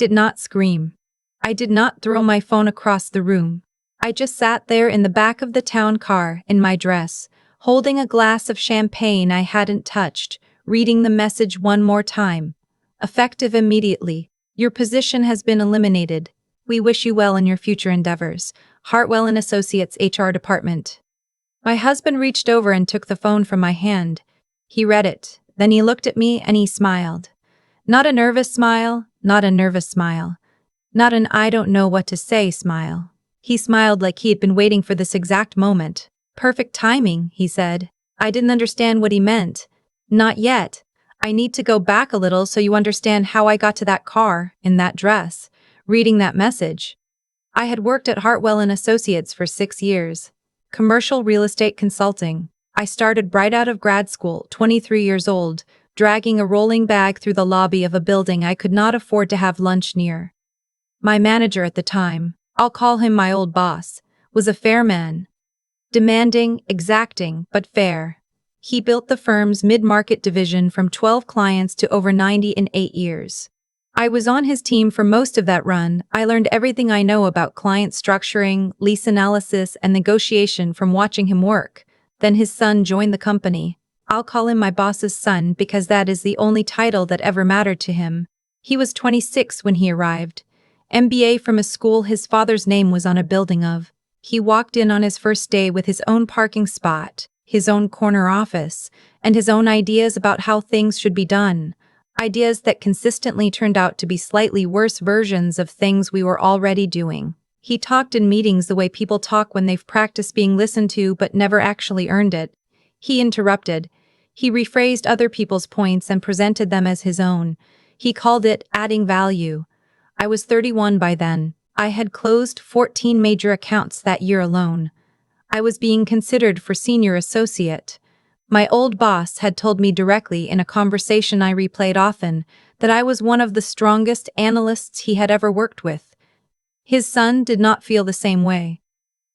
did not scream. I did not throw my phone across the room. I just sat there in the back of the town car, in my dress, holding a glass of champagne I hadn't touched, reading the message one more time. Effective immediately. Your position has been eliminated. We wish you well in your future endeavors. Hartwell and Associates HR Department. My husband reached over and took the phone from my hand. He read it, then he looked at me and he smiled. Not a nervous smile, not a nervous smile. Not an I don't know what to say smile. He smiled like he had been waiting for this exact moment. Perfect timing, he said. I didn't understand what he meant. Not yet. I need to go back a little so you understand how I got to that car, in that dress, reading that message. I had worked at Hartwell and Associates for 6 years. Commercial real estate consulting. I started right out of grad school, 23 years old, dragging a rolling bag through the lobby of a building I could not afford to have lunch near. My manager at the time, I'll call him my old boss, was a fair man. Demanding, exacting, but fair. He built the firm's mid-market division from 12 clients to over 90 in 8 years. I was on his team for most of that run. I learned everything I know about client structuring, lease analysis, and negotiation from watching him work. Then his son joined the company. I'll call him my boss's son because that is the only title that ever mattered to him. He was 26 when he arrived. MBA from a school his father's name was on a building of. He walked in on his first day with his own parking spot, his own corner office, and his own ideas about how things should be done. Ideas that consistently turned out to be slightly worse versions of things we were already doing. He talked in meetings the way people talk when they've practiced being listened to but never actually earned it. He interrupted. He rephrased other people's points and presented them as his own. He called it adding value. I was 31 by then. I had closed 14 major accounts that year alone. I was being considered for senior associate. My old boss had told me directly in a conversation I replayed often that I was one of the strongest analysts he had ever worked with. His son did not feel the same way.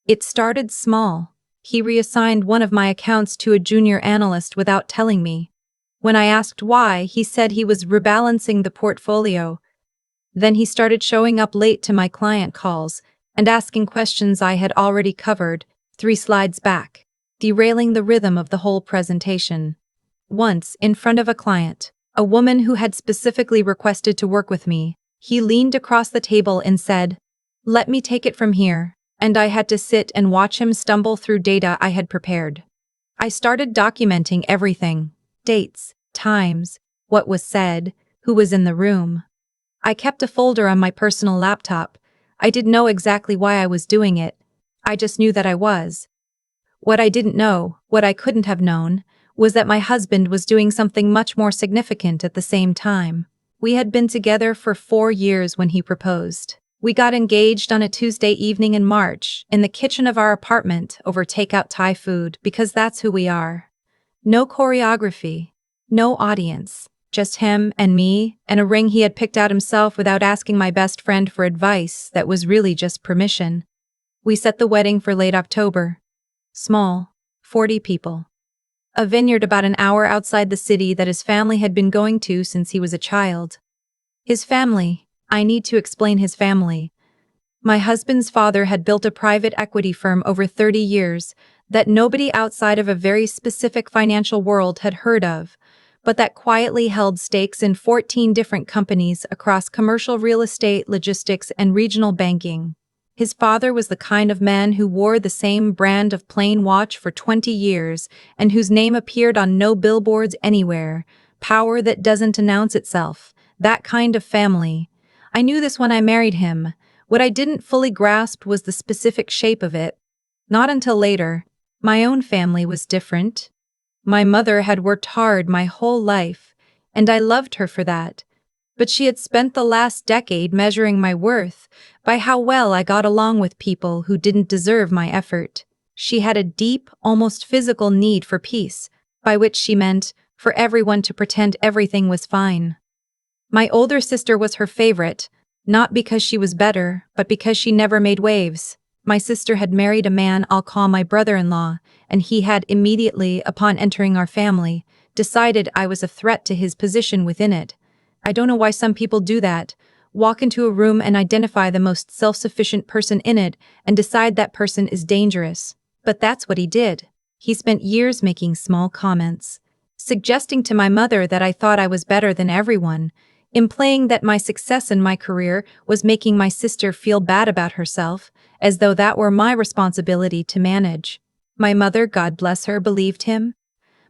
It started small. He reassigned one of my accounts to a junior analyst without telling me. When I asked why, he said he was rebalancing the portfolio. Then he started showing up late to my client calls and asking questions I had already covered 3 slides back, derailing the rhythm of the whole presentation. Once, in front of a client, a woman who had specifically requested to work with me, he leaned across the table and said, "Let me take it from here," and I had to sit and watch him stumble through data I had prepared. I started documenting everything: dates, times, what was said, who was in the room. I kept a folder on my personal laptop. I didn't know exactly why I was doing it. I just knew that I was. What I didn't know, what I couldn't have known, was that my husband was doing something much more significant at the same time. We had been together for 4 years when he proposed. We got engaged on a Tuesday evening in March, in the kitchen of our apartment over takeout Thai food, because that's who we are. No choreography, no audience. Just him and me, and a ring he had picked out himself without asking my best friend for advice that was really just permission. We set the wedding for late October. Small, 40 people. A vineyard about an hour outside the city that his family had been going to since he was a child. His family, I need to explain his family. My husband's father had built a private equity firm over 30 years that nobody outside of a very specific financial world had heard of, but that quietly held stakes in 14 different companies across commercial real estate, logistics, and regional banking. His father was the kind of man who wore the same brand of plain watch for 20 years and whose name appeared on no billboards anywhere. Power that doesn't announce itself. That kind of family. I knew this when I married him. What I didn't fully grasp was the specific shape of it. Not until later. My own family was different. My mother had worked hard my whole life, and I loved her for that. But she had spent the last decade measuring my worth by how well I got along with people who didn't deserve my effort. She had a deep, almost physical need for peace, by which she meant for everyone to pretend everything was fine. My older sister was her favorite, not because she was better, but because she never made waves. My sister had married a man I'll call my brother-in-law, and he had immediately, upon entering our family, decided I was a threat to his position within it. I don't know why some people do that. walk into a room and identify the most self-sufficient person in it and decide that person is dangerous. But that's what he did. He spent years making small comments, suggesting to my mother that I thought I was better than everyone, implying that my success in my career was making my sister feel bad about herself, as though that were my responsibility to manage. My mother, God bless her, believed him.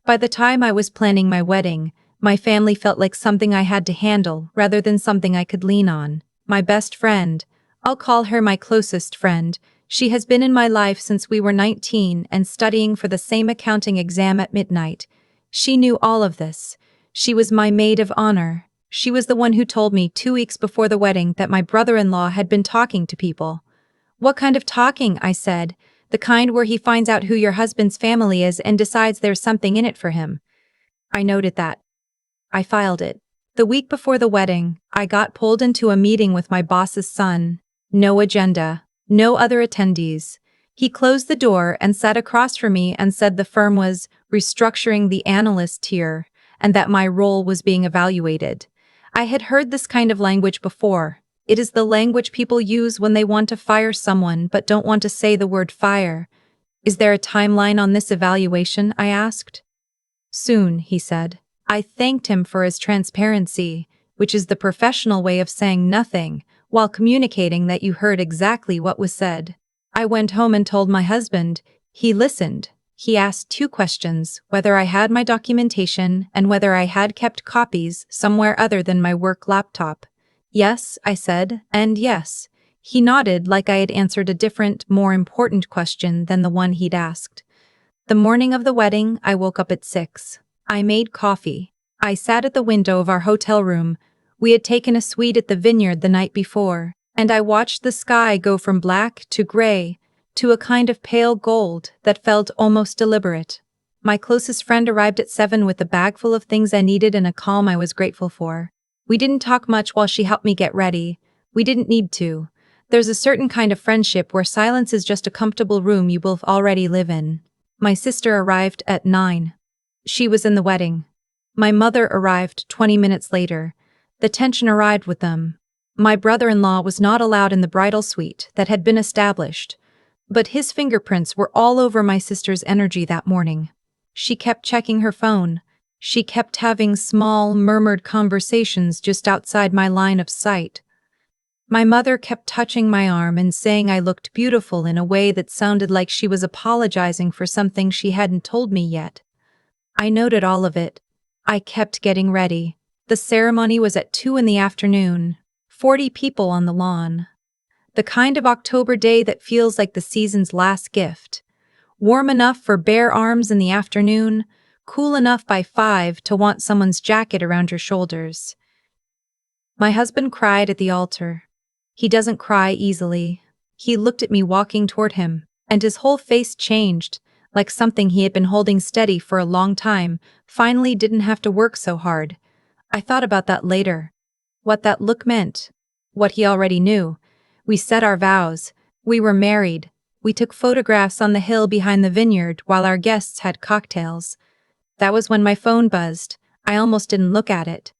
By the time I was planning my wedding, my family felt like something I had to handle rather than something I could lean on. My best friend, I'll call her my closest friend, she has been in my life since we were 19 and studying for the same accounting exam at midnight. She knew all of this. She was my maid of honor. She was the one who told me 2 weeks before the wedding that my brother-in-law had been talking to people. What kind of talking? I said. The kind where he finds out who your husband's family is and decides there's something in it for him. I noted that. I filed it. The week before the wedding, I got pulled into a meeting with my boss's son. No agenda. No other attendees. He closed the door and sat across from me and said the firm was restructuring the analyst tier and that my role was being evaluated. I had heard this kind of language before. It is the language people use when they want to fire someone but don't want to say the word fire. Is there a timeline on this evaluation? I asked. Soon, he said. I thanked him for his transparency, which is the professional way of saying nothing, while communicating that you heard exactly what was said. I went home and told my husband. He listened. He asked 2 questions, whether I had my documentation and whether I had kept copies somewhere other than my work laptop. Yes, I said, and yes. He nodded like I had answered a different, more important question than the one he'd asked. The morning of the wedding, I woke up at 6. I made coffee. I sat at the window of our hotel room. We had taken a suite at the Vineyard the night before, and I watched the sky go from black to gray to a kind of pale gold that felt almost deliberate. My closest friend arrived at 7 with a bag full of things I needed and a calm I was grateful for. We didn't talk much while she helped me get ready. We didn't need to. There's a certain kind of friendship where silence is just a comfortable room you both already live in. My sister arrived at 9. She was in the wedding. My mother arrived 20 minutes later. The tension arrived with them. My brother-in-law was not allowed in the bridal suite that had been established, but his fingerprints were all over my sister's energy that morning. She kept checking her phone. She kept having small, murmured conversations just outside my line of sight. My mother kept touching my arm and saying I looked beautiful in a way that sounded like she was apologizing for something she hadn't told me yet. I noted all of it. I kept getting ready. The ceremony was at 2 in the afternoon. 40 people on the lawn. The kind of October day that feels like the season's last gift. Warm enough for bare arms in the afternoon, cool enough by 5 to want someone's jacket around your shoulders. My husband cried at the altar. He doesn't cry easily. He looked at me walking toward him, and his whole face changed, like something he had been holding steady for a long time finally didn't have to work so hard. I thought about that later. What that look meant. What he already knew. We said our vows. We were married. We took photographs on the hill behind the vineyard while our guests had cocktails. That was when my phone buzzed. I almost didn't look at it.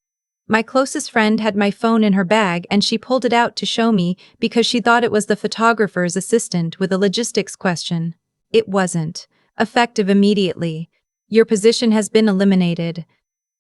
My closest friend had my phone in her bag and she pulled it out to show me because she thought it was the photographer's assistant with a logistics question. It wasn't. Effective immediately. Your position has been eliminated.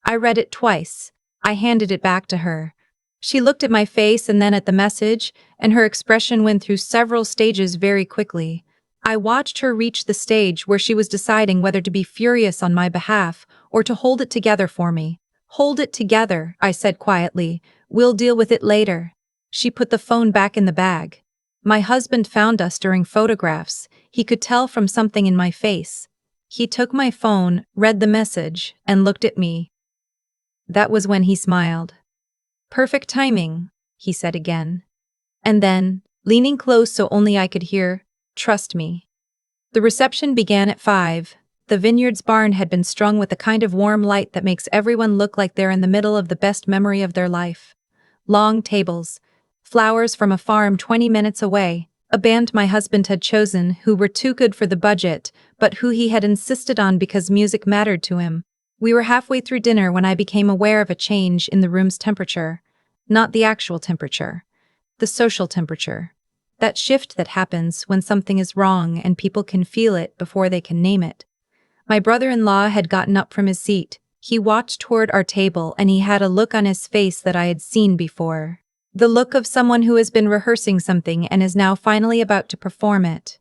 I read it twice. I handed it back to her. She looked at my face and then at the message, and her expression went through several stages very quickly. I watched her reach the stage where she was deciding whether to be furious on my behalf or to hold it together for me. Hold it together, I said quietly. We'll deal with it later. She put the phone back in the bag. My husband found us during photographs. He could tell from something in my face. He took my phone, read the message, and looked at me. That was when he smiled. Perfect timing, he said again. And then, leaning close so only I could hear, trust me. The reception began at 5. The vineyard's barn had been strung with the kind of warm light that makes everyone look like they're in the middle of the best memory of their life. Long tables, flowers from a farm 20 minutes away, a band my husband had chosen who were too good for the budget, but who he had insisted on because music mattered to him. We were halfway through dinner when I became aware of a change in the room's temperature. Not the actual temperature. The social temperature. That shift that happens when something is wrong and people can feel it before they can name it. My brother-in-law had gotten up from his seat. He walked toward our table and he had a look on his face that I had seen before. The look of someone who has been rehearsing something and is now finally about to perform it.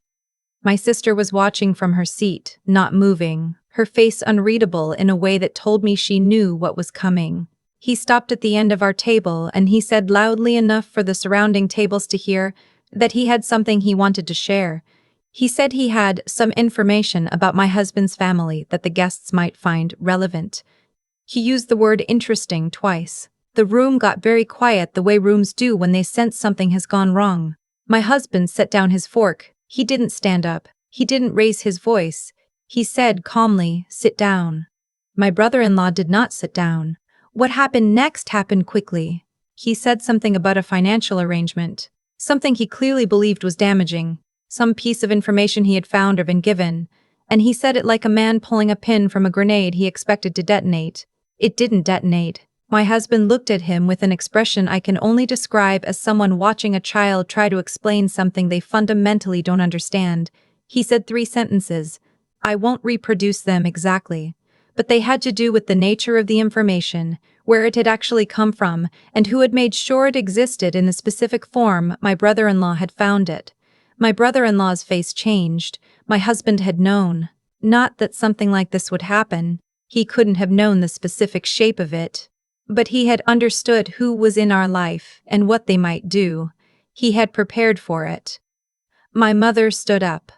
My sister was watching from her seat, not moving, her face unreadable in a way that told me she knew what was coming. He stopped at the end of our table and he said loudly enough for the surrounding tables to hear that he had something he wanted to share. He said he had some information about my husband's family that the guests might find relevant. He used the word interesting twice. The room got very quiet the way rooms do when they sense something has gone wrong. My husband set down his fork. He didn't stand up. He didn't raise his voice. He said calmly, "Sit down." My brother-in-law did not sit down. What happened next happened quickly. He said something about a financial arrangement. Something he clearly believed was damaging. Some piece of information he had found or been given. And he said it like a man pulling a pin from a grenade he expected to detonate. It didn't detonate. My husband looked at him with an expression I can only describe as someone watching a child try to explain something they fundamentally don't understand. He said 3 sentences. I won't reproduce them exactly. But they had to do with the nature of the information, where it had actually come from, and who had made sure it existed in the specific form my brother-in-law had found it. My brother-in-law's face changed. My husband had known. Not that something like this would happen. He couldn't have known the specific shape of it. But he had understood who was in our life and what they might do. He had prepared for it. My mother stood up.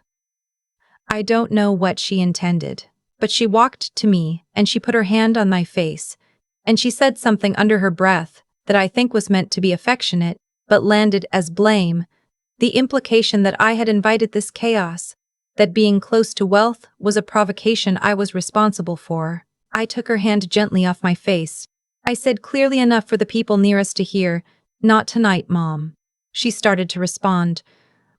I don't know what she intended, but she walked to me and she put her hand on my face, and she said something under her breath that I think was meant to be affectionate, but landed as blame. The implication that I had invited this chaos, that being close to wealth was a provocation I was responsible for. I took her hand gently off my face. I said clearly enough for the people nearest to hear, "Not tonight, Mom." She started to respond.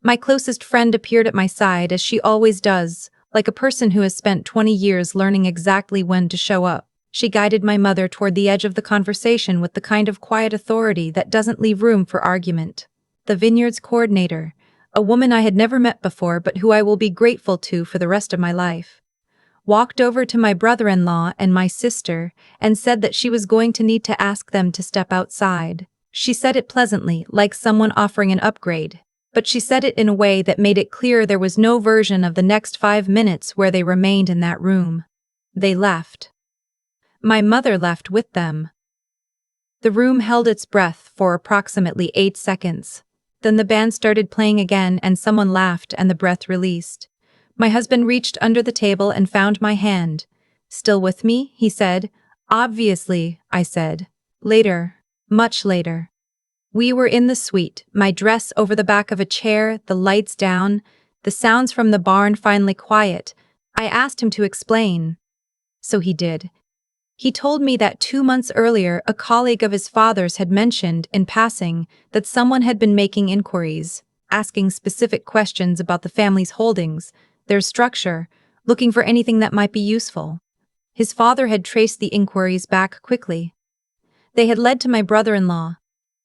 My closest friend appeared at my side as she always does, like a person who has spent 20 years learning exactly when to show up. She guided my mother toward the edge of the conversation with the kind of quiet authority that doesn't leave room for argument. The vineyard's coordinator, a woman I had never met before but who I will be grateful to for the rest of my life, walked over to my brother-in-law and my sister and said that she was going to need to ask them to step outside. She said it pleasantly, like someone offering an upgrade, but she said it in a way that made it clear there was no version of the next 5 minutes where they remained in that room. They left. My mother left with them. The room held its breath for approximately 8 seconds. Then the band started playing again and someone laughed and the breath released. My husband reached under the table and found my hand. "Still with me?" he said. "Obviously," I said. "Later. Much later." We were in the suite, my dress over the back of a chair, the lights down, the sounds from the barn finally quiet. I asked him to explain. So he did. He told me that 2 months earlier a colleague of his father's had mentioned, in passing, that someone had been making inquiries, asking specific questions about the family's holdings, their structure, looking for anything that might be useful. His father had traced the inquiries back quickly. They had led to my brother-in-law.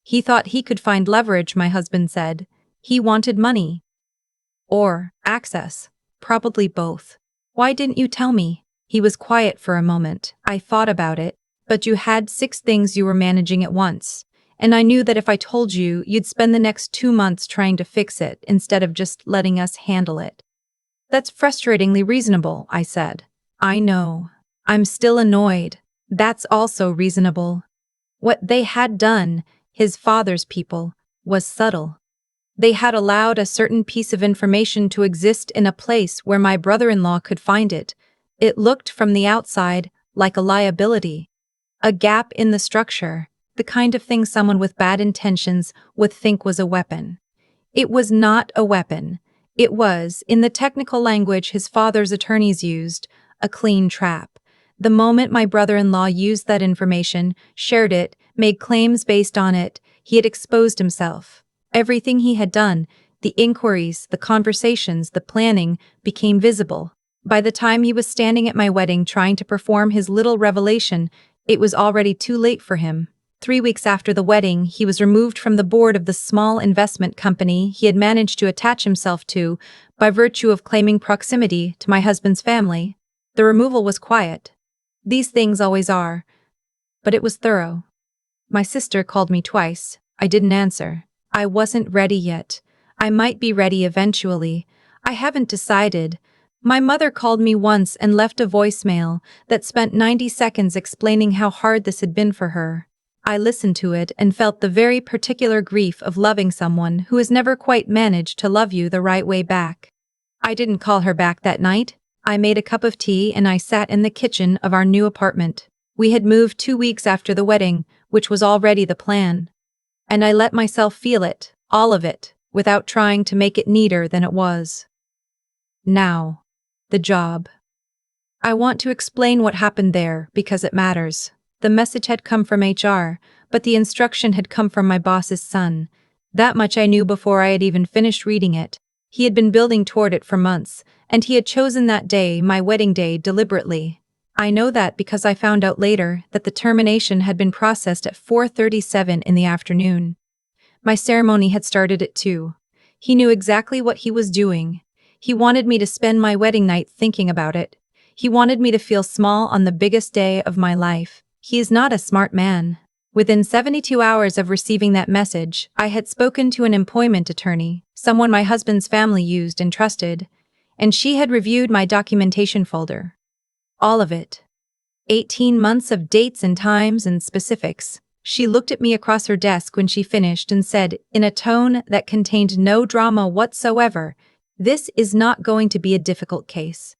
He thought he could find leverage, my husband said. He wanted money. Or access. Probably both. "Why didn't you tell me?" He was quiet for a moment. "I thought about it, but you had 6 things you were managing at once. And I knew that if I told you, you'd spend the next 2 months trying to fix it instead of just letting us handle it." "That's frustratingly reasonable," I said. "I know. I'm still annoyed. That's also reasonable." What they had done, his father's people, was subtle. They had allowed a certain piece of information to exist in a place where my brother-in-law could find it. It looked from the outside like a liability, a gap in the structure, the kind of thing someone with bad intentions would think was a weapon. It was not a weapon. It was, in the technical language his father's attorneys used, a clean trap. The moment my brother-in-law used that information, shared it, made claims based on it, he had exposed himself. Everything he had done, the inquiries, the conversations, the planning, became visible. By the time he was standing at my wedding trying to perform his little revelation, it was already too late for him. 3 weeks after the wedding, he was removed from the board of the small investment company he had managed to attach himself to by virtue of claiming proximity to my husband's family. The removal was quiet. These things always are. But it was thorough. My sister called me twice. I didn't answer. I wasn't ready yet. I might be ready eventually. I haven't decided. My mother called me once and left a voicemail that spent 90 seconds explaining how hard this had been for her. I listened to it and felt the very particular grief of loving someone who has never quite managed to love you the right way back. I didn't call her back that night. I made a cup of tea and I sat in the kitchen of our new apartment. We had moved 2 weeks after the wedding, which was already the plan. And I let myself feel it, all of it, without trying to make it neater than it was. Now, the job. I want to explain what happened there because it matters. The message had come from HR, but the instruction had come from my boss's son. That much I knew before I had even finished reading it. He had been building toward it for months, and he had chosen that day, my wedding day, deliberately. I know that because I found out later that the termination had been processed at 4:37 in the afternoon. My ceremony had started at 2. He knew exactly what he was doing. He wanted me to spend my wedding night thinking about it. He wanted me to feel small on the biggest day of my life. He is not a smart man. Within 72 hours of receiving that message, I had spoken to an employment attorney, someone my husband's family used and trusted, and she had reviewed my documentation folder. All of it. 18 months of dates and times and specifics. She looked at me across her desk when she finished and said, in a tone that contained no drama whatsoever, "This is not going to be a difficult case."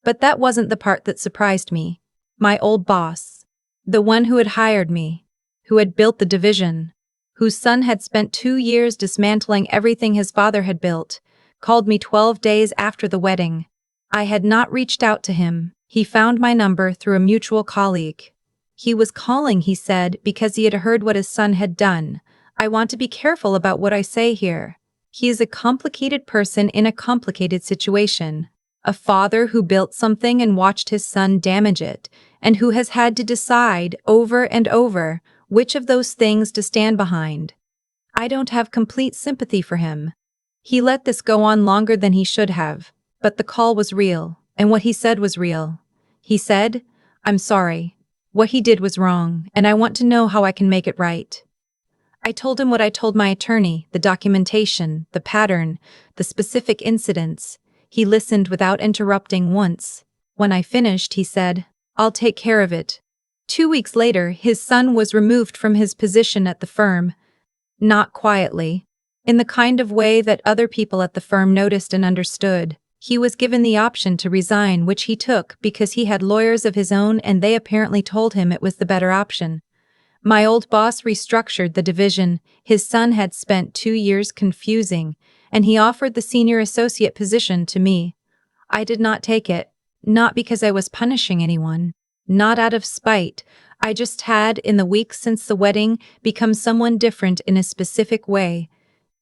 But that wasn't the part that surprised me. My old boss, the one who had hired me, who had built the division, whose son had spent 2 years dismantling everything his father had built, called me 12 days after the wedding. I had not reached out to him. He found my number through a mutual colleague. He was calling, he said, because he had heard what his son had done. I want to be careful about what I say here. He is a complicated person in a complicated situation. A father who built something and watched his son damage it, and who has had to decide over and over which of those things to stand behind. I don't have complete sympathy for him. He let this go on longer than he should have, but the call was real, and what he said was real. He said, "I'm sorry. What he did was wrong, and I want to know how I can make it right." I told him what I told my attorney, the documentation, the pattern, the specific incidents. He listened without interrupting once. When I finished, he said, "I'll take care of it." 2 weeks later, his son was removed from his position at the firm. Not quietly. In the kind of way that other people at the firm noticed and understood. He was given the option to resign, which he took because he had lawyers of his own and they apparently told him it was the better option. My old boss restructured the division his son had spent 2 years confusing, and he offered the senior associate position to me. I did not take it, not because I was punishing anyone, not out of spite. I just had, in the weeks since the wedding, become someone different in a specific way.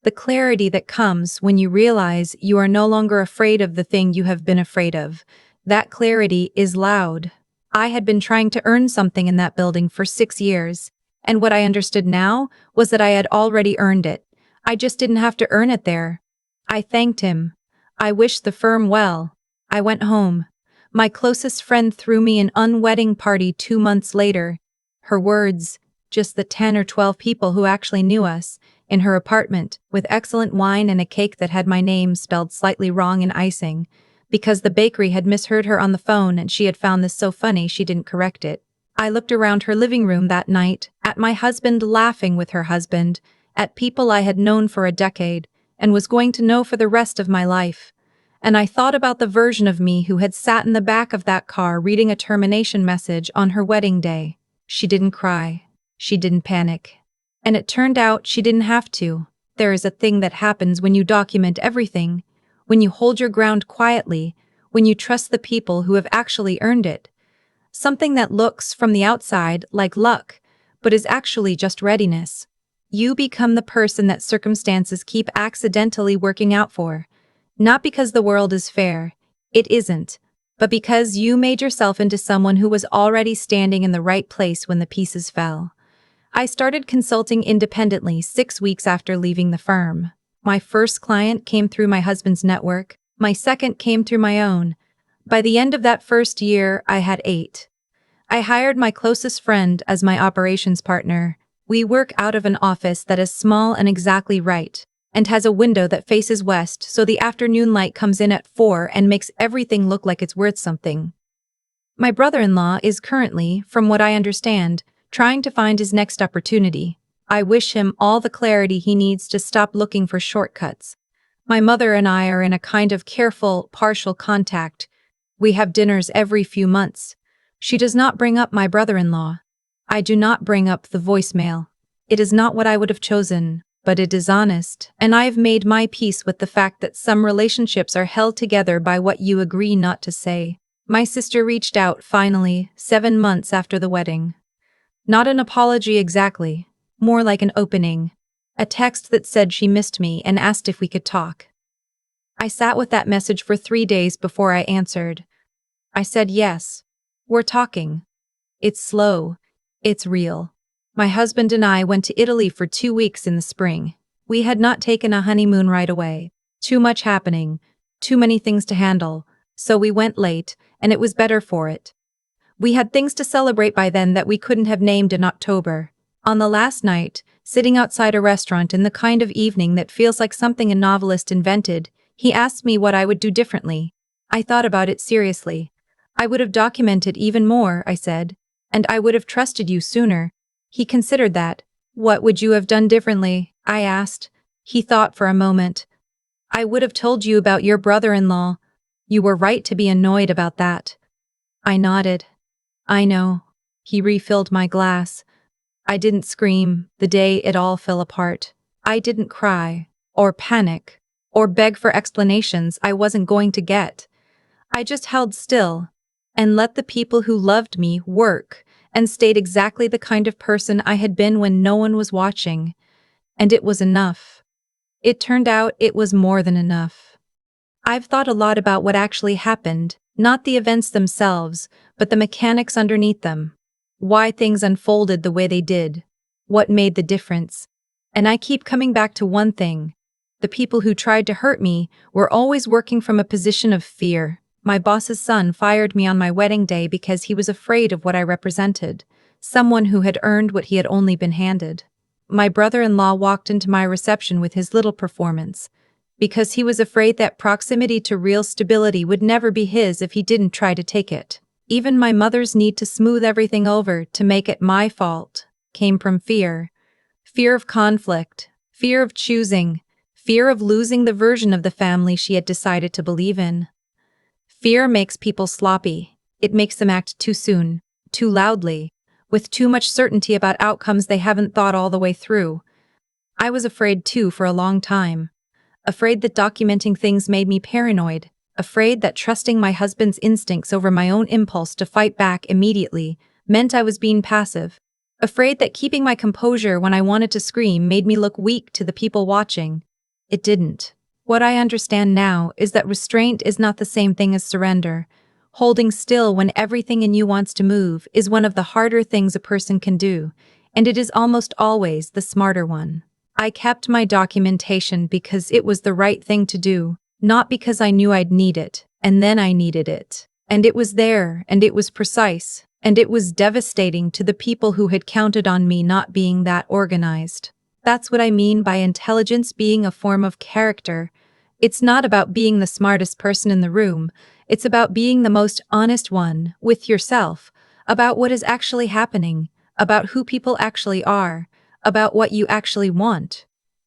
The clarity that comes when you realize you are no longer afraid of the thing you have been afraid of. That clarity is loud. I had been trying to earn something in that building for 6 years, and what I understood now was that I had already earned it. I just didn't have to earn it there. I thanked him. I wished the firm well. I went home. My closest friend threw me an unwedding party 2 months later. Her words, just the 10 or 12 people who actually knew us, in her apartment, with excellent wine and a cake that had my name spelled slightly wrong in icing, because the bakery had misheard her on the phone and she had found this so funny she didn't correct it. I looked around her living room that night, at my husband laughing with her husband, at people I had known for a decade, and was going to know for the rest of my life. And I thought about the version of me who had sat in the back of that car reading a termination message on her wedding day. She didn't cry. She didn't panic. And it turned out she didn't have to. There is a thing that happens when you document everything, when you hold your ground quietly, when you trust the people who have actually earned it. Something that looks, from the outside, like luck, but is actually just readiness. You become the person that circumstances keep accidentally working out for. Not because the world is fair, it isn't, but because you made yourself into someone who was already standing in the right place when the pieces fell. I started consulting independently 6 weeks after leaving the firm. My first client came through my husband's network, my second came through my own. By the end of that first year, I had 8. I hired my closest friend as my operations partner. We work out of an office that is small and exactly right, and has a window that faces west so the afternoon light comes in at 4 and makes everything look like it's worth something. My brother-in-law is currently, from what I understand, trying to find his next opportunity. I wish him all the clarity he needs to stop looking for shortcuts. My mother and I are in a kind of careful, partial contact. We have dinners every few months. She does not bring up my brother-in-law. I do not bring up the voicemail. It is not what I would have chosen, but it is honest, and I have made my peace with the fact that some relationships are held together by what you agree not to say. My sister reached out finally, 7 months after the wedding. Not an apology exactly, more like an opening. A text that said she missed me and asked if we could talk. I sat with that message for 3 days before I answered. I said yes. We're talking. It's slow. It's real. My husband and I went to Italy for 2 weeks in the spring. We had not taken a honeymoon right away. Too much happening. Too many things to handle. So we went late, and it was better for it. We had things to celebrate by then that we couldn't have named in October. On the last night, sitting outside a restaurant in the kind of evening that feels like something a novelist invented, he asked me what I would do differently. I thought about it seriously. I would have documented even more, I said, and I would have trusted you sooner. He considered that. What would you have done differently? I asked. He thought for a moment. I would have told you about your brother-in-law. You were right to be annoyed about that. I nodded. I know. He refilled my glass. I didn't scream the day it all fell apart. I didn't cry, or panic, or beg for explanations I wasn't going to get. I just held still, and let the people who loved me work, and stayed exactly the kind of person I had been when no one was watching. And it was enough. It turned out it was more than enough. I've thought a lot about what actually happened, not the events themselves, but the mechanics underneath them. Why things unfolded the way they did. What made the difference. And I keep coming back to one thing. The people who tried to hurt me were always working from a position of fear. My boss's son fired me on my wedding day because he was afraid of what I represented, someone who had earned what he had only been handed. My brother-in-law walked into my reception with his little performance, because he was afraid that proximity to real stability would never be his if he didn't try to take it. Even my mother's need to smooth everything over to make it my fault came from fear. Fear of conflict, fear of choosing, fear of losing the version of the family she had decided to believe in. Fear makes people sloppy. It makes them act too soon, too loudly, with too much certainty about outcomes they haven't thought all the way through. I was afraid too for a long time. Afraid that documenting things made me paranoid. Afraid that trusting my husband's instincts over my own impulse to fight back immediately meant I was being passive. Afraid that keeping my composure when I wanted to scream made me look weak to the people watching. It didn't. What I understand now is that restraint is not the same thing as surrender. Holding still when everything in you wants to move is one of the harder things a person can do, and it is almost always the smarter one. I kept my documentation because it was the right thing to do, not because I knew I'd need it, and then I needed it. And it was there, and it was precise, and it was devastating to the people who had counted on me not being that organized. That's what I mean by intelligence being a form of character. It's not about being the smartest person in the room, it's about being the most honest one with yourself, about what is actually happening, about who people actually are, about what you actually want.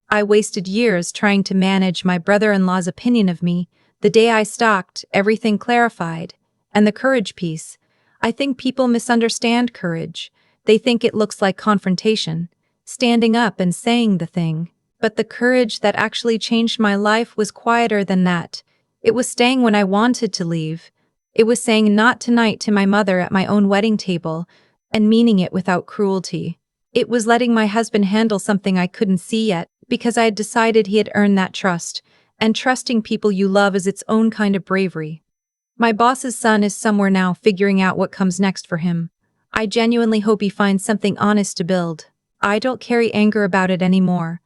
I wasted years trying to manage my brother-in-law's opinion of me. The day I stalked, everything clarified. And the courage piece. I think people misunderstand courage. They think it looks like confrontation, standing up and saying the thing. But the courage that actually changed my life was quieter than that. It was staying when I wanted to leave. It was saying not tonight to my mother at my own wedding table, and meaning it without cruelty. It was letting my husband handle something I couldn't see yet, because I had decided he had earned that trust, and trusting people you love is its own kind of bravery. My boss's son is somewhere now figuring out what comes next for him. I genuinely hope he finds something honest to build. I don't carry anger about it anymore.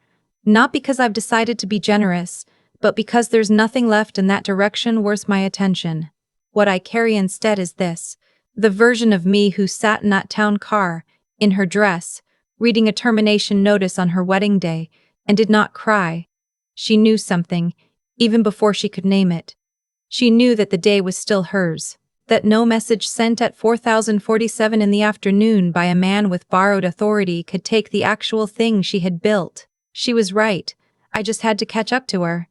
Not because I've decided to be generous, but because there's nothing left in that direction worth my attention. What I carry instead is this: the version of me who sat in that town car, in her dress, reading a termination notice on her wedding day, and did not cry. She knew something, even before she could name it. She knew that the day was still hers, that no message sent at 4047 in the afternoon by a man with borrowed authority could take the actual thing she had built. She was right. I just had to catch up to her.